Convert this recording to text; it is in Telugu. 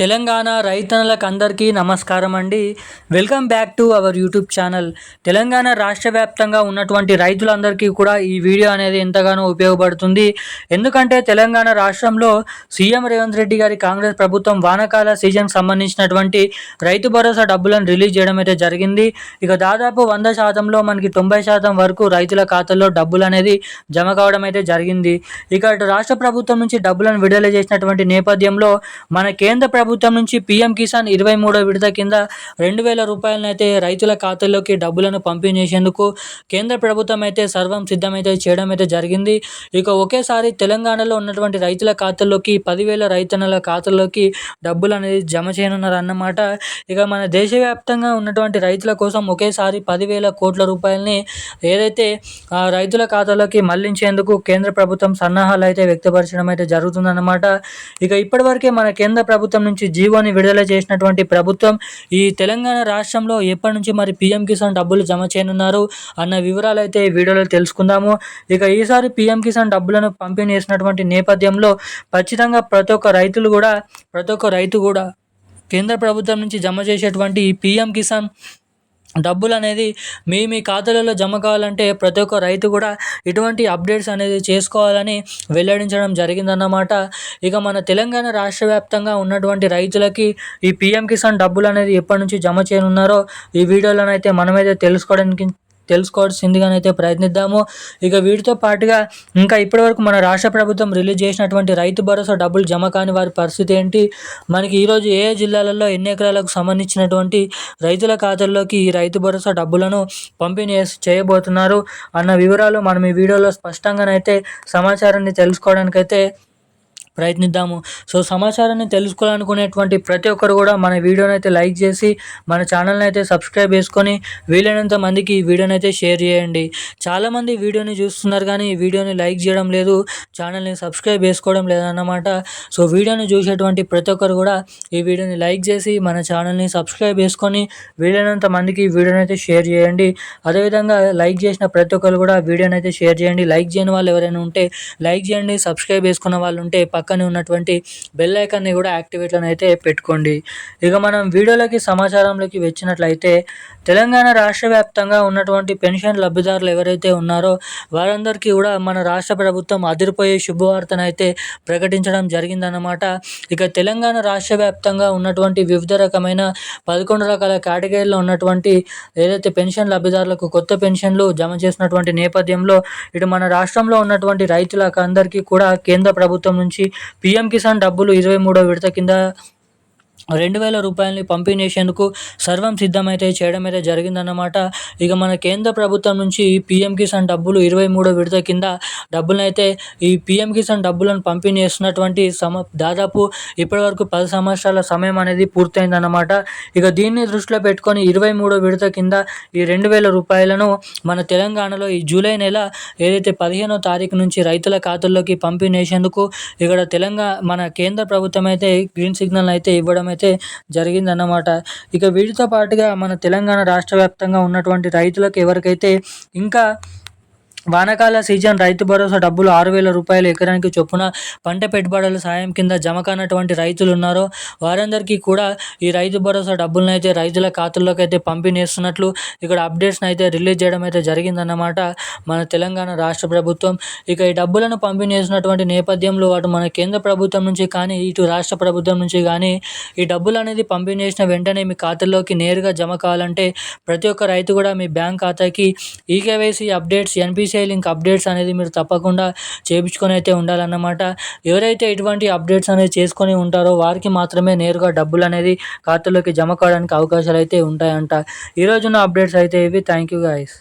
తెలంగాణ రైతన్నలకు అందరికీ నమస్కారం అండి. Welcome back to our YouTube channel. Telangana రాష్ట్ర వ్యాప్తంగా ఉన్నటువంటి రైతులందరికీ కూడా ఈ వీడియో అనేది ఎంతగానో ఉపయోగపడుతుంది. ఎందుకంటే తెలంగాణ రాష్ట్రంలో సీఎం రేవంత్ రెడ్డి గారి కాంగ్రెస్ ప్రభుత్వం వానాకాల సీజన్కి సంబంధించినటువంటి రైతు భరోసా డబ్బులను రిలీజ్ చేయడం అయితే జరిగింది. ఇక దాదాపు 100%లో మనకి 90% వరకు రైతుల ఖాతాల్లో డబ్బులు అనేది జమ కావడం అయితే జరిగింది. ఇక రాష్ట్ర ప్రభుత్వం నుంచి డబ్బులను విడుదల చేసినటువంటి నేపథ్యంలో మన కేంద్ర ప్రభుత్వం నుంచి పీఎం కిసాన్ 23వ విడత కింద 2,000 రూపాయలను అయితే రైతుల ఖాతాల్లోకి డబ్బులను పంపిణీ చేసేందుకు కేంద్ర ప్రభుత్వం అయితే సర్వం సిద్ధమైతే చేయడం అయితే జరిగింది. ఇక ఒకేసారి తెలంగాణలో ఉన్నటువంటి రైతుల ఖాతాల్లోకి 10,000 రైతన్నల ఖాతాల్లోకి డబ్బులు అనేది జమ చేయనున్నారు అన్నమాట. ఇక మన దేశవ్యాప్తంగా ఉన్నటువంటి రైతుల కోసం ఒకేసారి 10,000 కోట్ల రూపాయలని ఏదైతే రైతుల ఖాతాలోకి మళ్లించేందుకు కేంద్ర ప్రభుత్వం సన్నాహాలు అయితే వ్యక్తపరచడం అయితే జరుగుతుందన్నమాట. ఇక ఇప్పటివరకే మన కేంద్ర ప్రభుత్వం నుంచి జీవోని విడుదల చేసినటువంటి ప్రభుత్వం ఈ తెలంగాణ రాష్ట్రంలో ఎప్పటి నుంచి మరి పీఎం కిసాన్ డబ్బులు జమ చేయనున్నారు అన్న వివరాలు అయితే ఈ వీడియోలో తెలుసుకుందాము. ఇక ఈసారి పీఎం కిసాన్ డబ్బులను పంపిణీ చేసినటువంటి నేపథ్యంలో ఖచ్చితంగా ప్రతి ఒక్క రైతు కూడా కేంద్ర ప్రభుత్వం నుంచి జమ చేసేటువంటి ఈ పీఎం కిసాన్ డబ్బులు అనేది మీ ఖాతాలలో జమ కావాలంటే ప్రతి ఒక్క రైతు కూడా ఇటువంటి అప్డేట్స్ అనేది చేసుకోవాలని వెల్లడించడం జరిగిందన్నమాట. ఇక మన తెలంగాణ రాష్ట్ర వ్యాప్తంగా ఉన్నటువంటి రైతులకి ఈ పీఎం కిసాన్ డబ్బులు అనేది ఎప్పటి నుంచి జమ చేయనున్నారో ఈ వీడియోలోనైతే మనమైతే తెలుసుకోవాల్సిందిగానైతే ప్రయత్నిద్దాము. ఇక వీటితో పాటుగా ఇంకా ఇప్పటివరకు మన రాష్ట్ర ప్రభుత్వం రిలీజ్ చేసినటువంటి రైతు భరోసా డబ్బులు జమ కాని వారి పరిస్థితి ఏంటి, మనకి ఈరోజు ఏ జిల్లాలలో ఎన్ని ఎకరాలకు సంబంధించినటువంటి రైతుల ఖాతాల్లోకి ఈ రైతు భరోసా డబ్బులను పంపిణీ చేయబోతున్నారు అన్న వివరాలు మనం ఈ వీడియోలో స్పష్టంగానైతే సమాచారాన్ని తెలుసుకోవడానికైతే ప్రయత్నిద్దాము. సో సమాచారాన్ని తెలుసుకోవాలనుకునేటువంటి ప్రతి ఒక్కరు కూడా మన వీడియోని అయితే లైక్ చేసి మన ఛానల్ని అయితే సబ్స్క్రైబ్ చేసుకొని వీలైనంత మందికి ఈ వీడియోని అయితే షేర్ చేయండి. చాలామంది వీడియోని చూస్తున్నారు కానీ ఈ వీడియోని లైక్ చేయడం లేదు, ఛానల్ని సబ్స్క్రైబ్ చేసుకోవడం లేదన్నమాట. సో వీడియోని చూసేటువంటి ప్రతి ఒక్కరు కూడా ఈ వీడియోని లైక్ చేసి మన ఛానల్ని సబ్స్క్రైబ్ చేసుకొని వీలైనంత మందికి ఈ వీడియోని అయితే షేర్ చేయండి. అదేవిధంగా లైక్ చేసిన ప్రతి ఒక్కరు కూడా వీడియోని అయితే షేర్ చేయండి. లైక్ చేయని వాళ్ళు ఎవరైనా ఉంటే లైక్ చేయండి, సబ్స్క్రైబ్ చేసుకున్న వాళ్ళు ఉంటే పక్కనే ఉన్నటువంటి బెల్ ఐకాన్ని కూడా యాక్టివేట్లను అయితే పెట్టుకోండి. ఇక మనం వీడియోలోకి సమాచారంలోకి వచ్చినట్లయితే తెలంగాణ రాష్ట్ర వ్యాప్తంగా ఉన్నటువంటి పెన్షన్ లబ్ధిదారులు ఎవరైతే ఉన్నారో వారందరికీ కూడా మన రాష్ట్ర ప్రభుత్వం అదిరిపోయే శుభవార్తను అయితే ప్రకటించడం జరిగిందన్నమాట. ఇక తెలంగాణ రాష్ట్ర వ్యాప్తంగా ఉన్నటువంటి వివిధ రకమైన 11 రకాల కేటగిరీలో ఉన్నటువంటి ఏదైతే పెన్షన్ లబ్ధిదారులకు కొత్త పెన్షన్లు జమ చేసినటువంటి నేపథ్యంలో ఇటు మన రాష్ట్రంలో ఉన్నటువంటి రైతులకు అందరికీ కూడా కేంద్ర ప్రభుత్వం నుంచి పీఎం కిసాన్ డబ్బులు 23వ విడత కింద 2,000 రూపాయలని పంపిణీ చేసేందుకు సర్వం సిద్ధమైతే చేయడం అయితే జరిగిందన్నమాట. ఇక మన కేంద్ర ప్రభుత్వం నుంచి పీఎం కిసాన్ డబ్బులు 23వ విడత కింద డబ్బులనైతే ఈ పీఎం కిసాన్ డబ్బులను పంపిణీ చేస్తున్నటువంటి దాదాపు ఇప్పటివరకు 10 సంవత్సరాల సమయం అనేది పూర్తయిందన్నమాట. ఇక దీన్ని దృష్టిలో పెట్టుకొని 23వ విడత కింద ఈ 2,000 రూపాయలను మన తెలంగాణలో ఈ జూలై నెల ఏదైతే 15వ తారీఖు నుంచి రైతుల ఖాతాల్లోకి పంపిణీ చేసేందుకు ఇక్కడ మన కేంద్ర ప్రభుత్వం అయితే గ్రీన్ సిగ్నల్ అయితే ఇవ్వడం అయితే జరిగిందన్నమాట. ఇక వీటితో పాటుగా మన తెలంగాణ రాష్ట్ర వ్యాప్తంగా ఉన్నటువంటి రైతులకు ఎవరికైతే ఇంకా వానాకాల సీజన్ రైతు భరోసా డబ్బులు 6,000 రూపాయలు ఎకరానికి చొప్పున పంట పెట్టుబడుల సాయం కింద జమ కానటువంటి రైతులు ఉన్నారో వారందరికీ కూడా ఈ రైతు భరోసా డబ్బులను అయితే రైతుల ఖాతాల్లోకి అయితే పంపిణీ చేస్తున్నట్లు ఇక్కడ అప్డేట్స్ని అయితే రిలీజ్ చేయడం అయితే జరిగిందన్నమాట మన తెలంగాణ రాష్ట్ర ప్రభుత్వం. ఇక ఈ డబ్బులను పంపిణీ చేసినటువంటి నేపథ్యంలో అటు మన కేంద్ర ప్రభుత్వం నుంచి కానీ ఇటు రాష్ట్ర ప్రభుత్వం నుంచి కానీ ఈ డబ్బులు అనేది పంపిణీ చేసిన వెంటనే మీ ఖాతాల్లోకి నేరుగా జమ కావాలంటే ప్రతి ఒక్క రైతు కూడా మీ బ్యాంక్ ఖాతాకి eKYC updates, NPC link updates అనేది మీరు తప్పకుండా చేయించుకొని అయితే ఉండాలన్నమాట. ఎవరైతే ఇటువంటి అప్డేట్స్ అనేది చేసుకొని ఉంటారో వారికి మాత్రమే నేరుగా డబ్బులు అనేది ఖాతాలోకి జమ కావడానికి అవకాశాలు అయితే ఉంటాయంట. ఈరోజున్న అప్డేట్స్ అయితే ఇవి. Thank you guys.